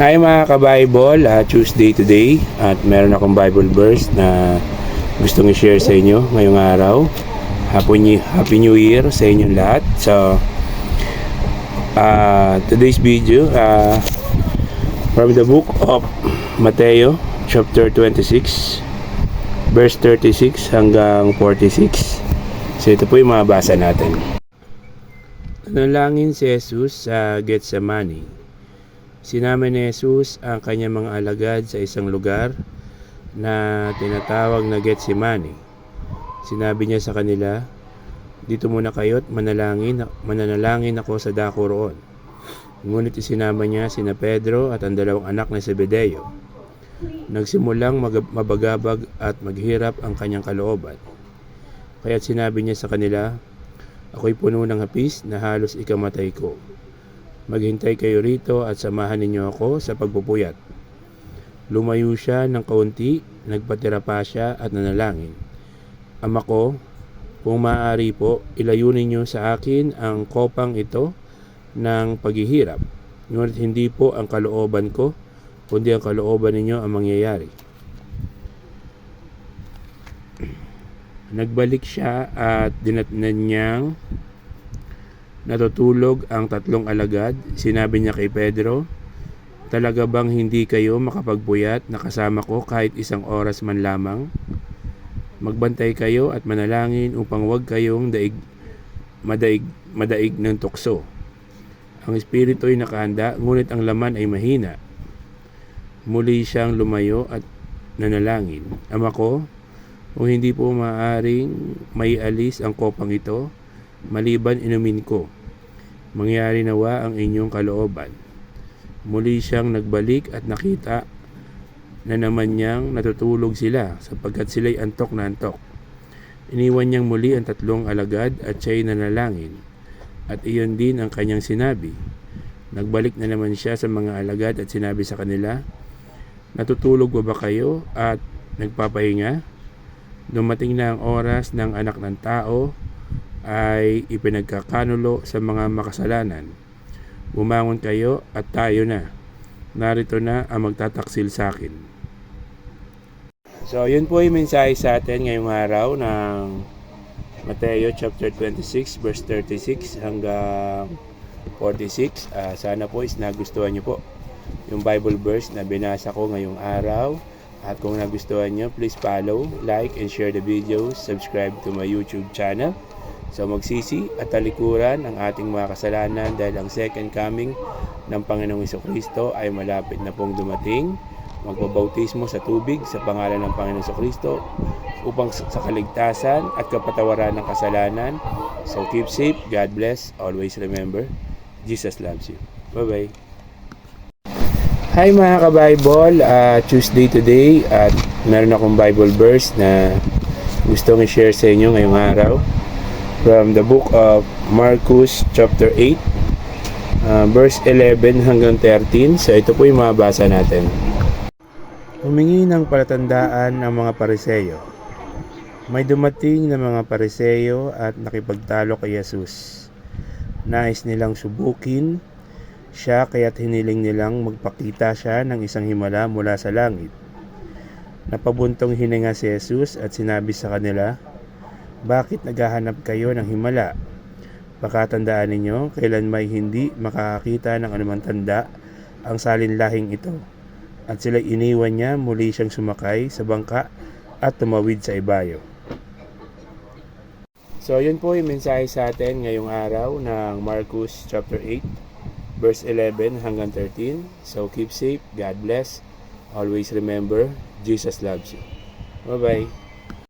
Hi mga ka-Bible, Tuesday today at meron akong Bible verse na gustong i-share sa inyo ngayong araw. Happy New Year sa inyong lahat. So, today's video from the book of Mateo chapter 26 verse 36 hanggang 46. So ito po yung mabasa natin. Nanalangin si Jesus sa Getsemani. Sinama ni Jesus ang kanyang mga alagad sa isang lugar na tinatawag na Getsemani. Sinabi niya sa kanila, "Dito muna kayo't mananalangin ako sa dako roon." Ngunit isinama niya sina Pedro at ang dalawang anak na Zebedeo. Nagsimulang mabagabag at maghirap ang kanyang kalooban. Kaya't sinabi niya sa kanila, "Ako'y puno ng hapis na halos ikamatay ko. Maghintay kayo rito at samahan ninyo ako sa pagpupuyat." Lumayo siya ng kaunti, nagpatira pa siya at nanalangin. "Ama ko, kung maaari po, ilayo ninyo sa akin ang kopang ito ng paghihirap. Ngunit hindi po ang kalooban ko, kundi ang kalooban ninyo ang mangyayari." Nagbalik siya at dinatnan niyang natutulog ang tatlong alagad. Sinabi niya kay Pedro, "Talaga bang hindi kayo makapagpuyat na kasama ko kahit isang oras man lamang? Magbantay kayo at manalangin upang huwag kayong madaig ng tukso. Ang espiritu ay nakahanda, ngunit ang laman ay mahina." Muli siyang lumayo at nanalangin, "Ama ko, kung hindi po maaaring maialis ang kopang ito, maliban inumin ko, mangyari nawa ang inyong kalooban." Muli siyang nagbalik at nakita na naman niyang natutulog sila sapagkat sila'y antok na antok. Iniwan niyang muli ang tatlong alagad at siya'y nanalangin, at iyon din ang kanyang sinabi. Nagbalik na naman siya sa mga alagad at sinabi sa kanila, "Natutulog ba kayo at nagpapahinga? Dumating na ang oras ng Anak ng Tao ay ipinagkakanulo sa mga makasalanan. Bumangon kayo at tayo na. Narito na ang magtataksil sa akin." So, yun po yung mensahe sa atin ngayong araw ng Mateo chapter 26 verse 36 hanggang 46. Sana po is nagustuhan nyo po yung Bible verse na binasa ko ngayong araw. At kung nagustuhan nyo, please follow, like, and share the videos. Subscribe to my YouTube channel. So magsisi at talikuran ang ating mga kasalanan dahil ang second coming ng Panginoong Jesucristo ay malapit na pong dumating. Magbabautismo sa tubig sa pangalan ng Panginoong Jesucristo upang sa kaligtasan at kapatawaran ng kasalanan. So keep safe, God bless, always remember, Jesus loves you. Bye-bye. Hi mga ka-Bible, Tuesday today at meron akong Bible verse na gustong i-share sa inyo ngayong araw. From the book of Marcos chapter 8 verse 11 hanggang 13. So ito po yung mabasa natin. Humingi ng palatandaan ang mga Pariseyo. May dumating na mga Pariseyo at nakipagtalo kay Jesus. Nais nilang subukin siya kaya't hiniling nilang magpakita siya ng isang himala mula sa langit. Napabuntong hininga si Jesus at sinabi sa kanila, "Bakit naghahanap kayo ng himala? Baka tandaan ninyo, kailan may hindi makakakita ng anumang tanda ang salinlahing ito." At sila iniwan niya, muli siyang sumakay sa bangka at tumawid sa ibayo. So yun po yung mensahe sa atin ngayong araw ng Marcos chapter 8 verse 11 hanggang 13. So keep safe, God bless, always remember, Jesus loves you. Bye-bye.